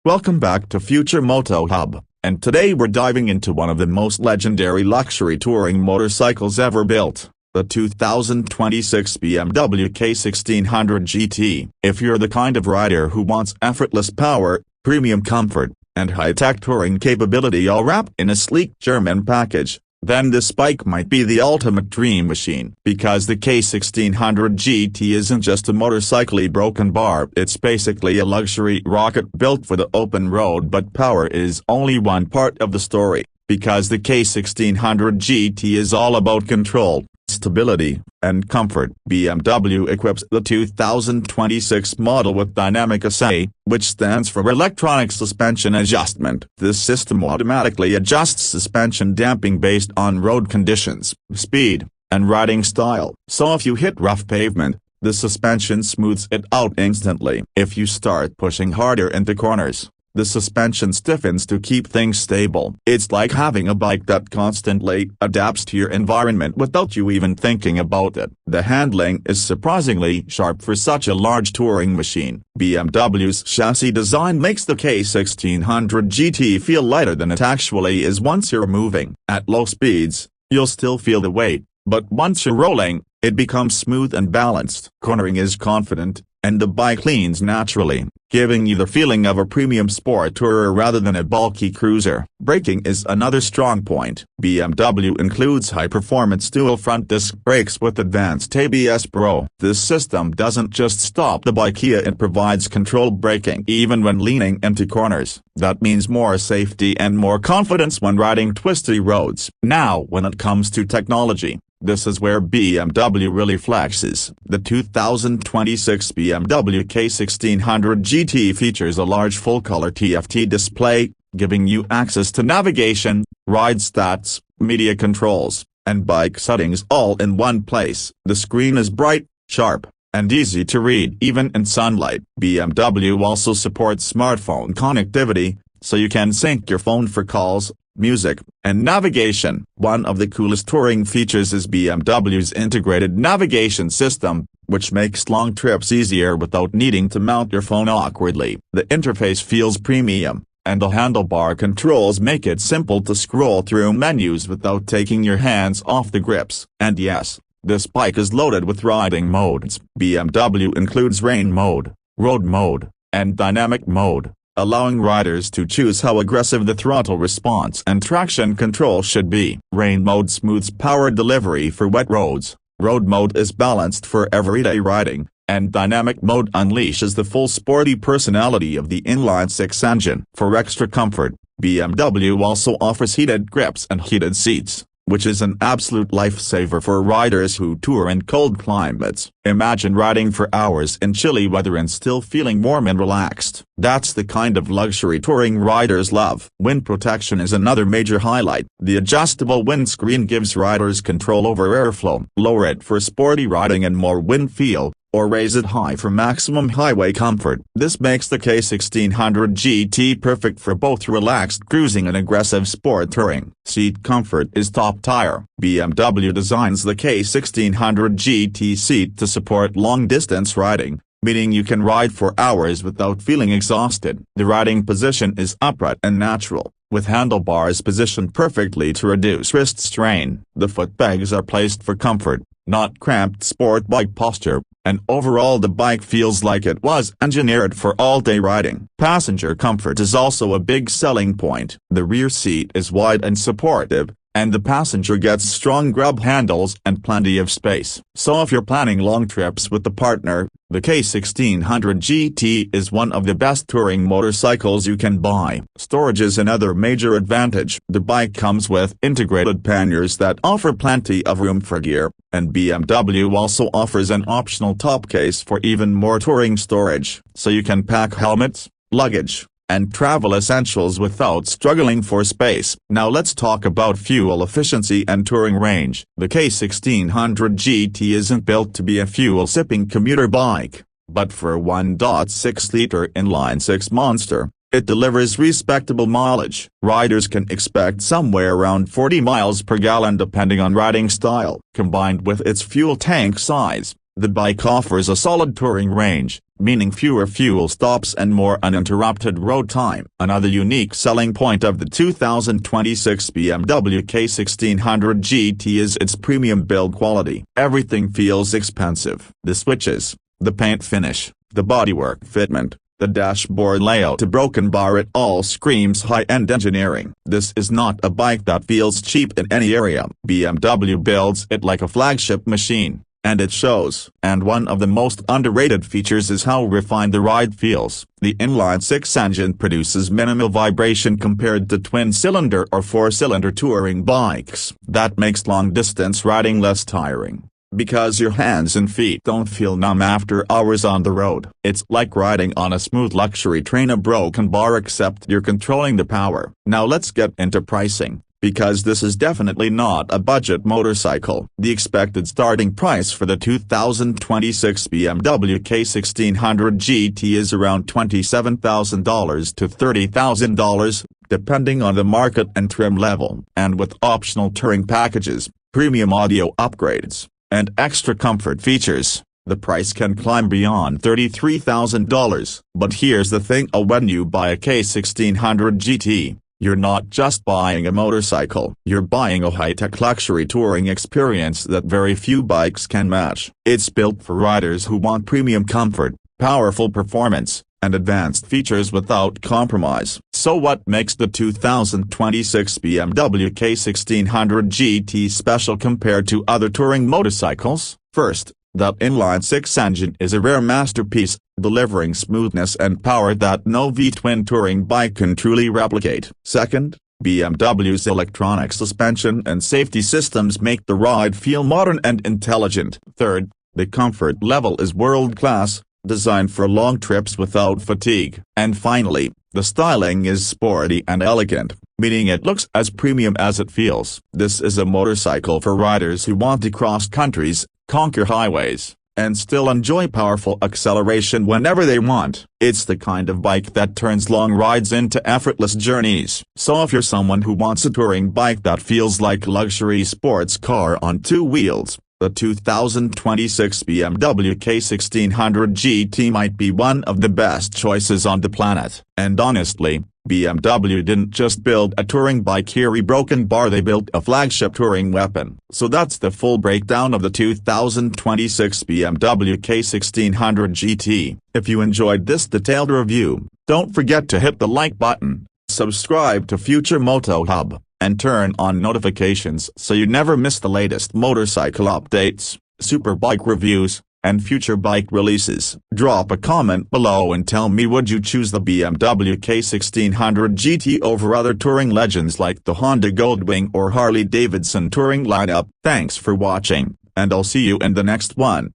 Welcome back to Future Moto Hub, and today we're diving into one of the most legendary luxury touring motorcycles ever built, the 2026 BMW K1600GT. If you're the kind of rider who wants effortless power, premium comfort, and high-tech touring capability all wrapped in a sleek German package, then this bike might be the ultimate dream machine. Because the K1600GT isn't just a motorcycly broken bar, it's basically a luxury rocket built for the open road. But power is only one part of the story, because the K1600GT is all about control, stability, and comfort. BMW equips the 2026 model with Dynamic SA, which stands for Electronic Suspension Adjustment. This system automatically adjusts suspension damping based on road conditions, speed, and riding style. So if you hit rough pavement, the suspension smooths it out instantly. If you start pushing harder into corners, the suspension stiffens to keep things stable. It's like having a bike that constantly adapts to your environment without you even thinking about it. The handling is surprisingly sharp for such a large touring machine. BMW's chassis design makes the K1600GT feel lighter than it actually is once you're moving. At low speeds, you'll still feel the weight, but once you're rolling, it becomes smooth and balanced. Cornering is confident, and the bike leans naturally, giving you the feeling of a premium sport tourer rather than a bulky cruiser. Braking is another strong point. BMW includes high-performance dual front disc brakes with advanced ABS Pro. This system doesn't just stop the bike, it provides controlled braking even when leaning into corners. That means more safety and more confidence when riding twisty roads. Now, when it comes to technology, this is where BMW really flexes. The 2026 BMW K1600GT features a large full-color TFT display, giving you access to navigation, ride stats, media controls, and bike settings all in one place. The screen is bright, sharp, and easy to read even in sunlight. BMW also supports smartphone connectivity, so you can sync your phone for calls, music, and navigation. One of the coolest touring features is BMW's integrated navigation system, which makes long trips easier without needing to mount your phone awkwardly. The interface feels premium, and the handlebar controls make it simple to scroll through menus without taking your hands off the grips. And yes, this bike is loaded with riding modes. BMW includes rain mode, road mode, and dynamic mode, allowing riders to choose how aggressive the throttle response and traction control should be. Rain mode smooths power delivery for wet roads, road mode is balanced for everyday riding, and dynamic mode unleashes the full sporty personality of the inline six engine. For extra comfort, BMW also offers heated grips and heated seats, which is an absolute lifesaver for riders who tour in cold climates. Imagine riding for hours in chilly weather and still feeling warm and relaxed. That's the kind of luxury touring riders love. Wind protection is another major highlight. The adjustable windscreen gives riders control over airflow. Lower it for sporty riding and more wind feel, or raise it high for maximum highway comfort. This makes the K1600GT perfect for both relaxed cruising and aggressive sport touring. Seat comfort is top tier. BMW designs the K1600GT seat to support long-distance riding, meaning you can ride for hours without feeling exhausted. The riding position is upright and natural, with handlebars positioned perfectly to reduce wrist strain. The footpegs are placed for comfort, not cramped sport bike posture, and overall the bike feels like it was engineered for all-day riding. Passenger comfort is also a big selling point. The rear seat is wide and supportive, and the passenger gets strong grab handles and plenty of space. So if you're planning long trips with a partner, the K1600GT is one of the best touring motorcycles you can buy. Storage is another major advantage. The bike comes with integrated panniers that offer plenty of room for gear, and BMW also offers an optional top case for even more touring storage, so you can pack helmets, luggage, and travel essentials without struggling for space. Now let's talk about fuel efficiency and touring range. The K1600GT isn't built to be a fuel-sipping commuter bike, but for a 1.6-liter inline-six monster, it delivers respectable mileage. Riders can expect somewhere around 40 miles per gallon depending on riding style. Combined with its fuel tank size, The bike offers a solid touring range, meaning fewer fuel stops and more uninterrupted road time. Another unique selling point of the 2026 BMW K1600GT is its premium build quality. Everything feels expensive. The switches, the paint finish, the bodywork fitment, the dashboard layout, a broken bar, it all screams high-end engineering. This is not a bike that feels cheap in any area. BMW builds it like a flagship machine, and it shows. And one of the most underrated features is how refined the ride feels. The inline-six engine produces minimal vibration compared to twin-cylinder or four-cylinder touring bikes. That makes long-distance riding less tiring, because your hands and feet don't feel numb after hours on the road. It's like riding on a smooth luxury train, a broken bar, except you're controlling the power. Now let's get into pricing, because this is definitely not a budget motorcycle. The expected starting price for the 2026 BMW K1600GT is around $27,000 to $30,000, depending on the market and trim level. And with optional touring packages, premium audio upgrades, and extra comfort features, the price can climb beyond $33,000. But here's the thing, when you buy a K1600GT, you're not just buying a motorcycle. You're buying a high-tech luxury touring experience that very few bikes can match. It's built for riders who want premium comfort, powerful performance, and advanced features without compromise. So what makes the 2026 BMW K1600GT special compared to other touring motorcycles? First, that inline-six engine is a rare masterpiece, delivering smoothness and power that no V-twin touring bike can truly replicate. Second, BMW's electronic suspension and safety systems make the ride feel modern and intelligent. Third, the comfort level is world-class, designed for long trips without fatigue. And finally, the styling is sporty and elegant, meaning it looks as premium as it feels. This is a motorcycle for riders who want to cross countries, conquer highways, and still enjoy powerful acceleration whenever they want. It's the kind of bike that turns long rides into effortless journeys. So if you're someone who wants a touring bike that feels like a luxury sports car on two wheels, the 2026 BMW K1600GT might be one of the best choices on the planet. And honestly, BMW didn't just build a touring bike here, a broken bar, they built a flagship touring weapon. So that's the full breakdown of the 2026 BMW K1600GT. If you enjoyed this detailed review, don't forget to hit the like button, subscribe to Future Moto Hub, and turn on notifications so you never miss the latest motorcycle updates, super bike reviews, and future bike releases. Drop a comment below and tell me, would you choose the BMW K1600GT over other touring legends like the Honda Goldwing or Harley-Davidson touring lineup? Thanks for watching, and I'll see you in the next one.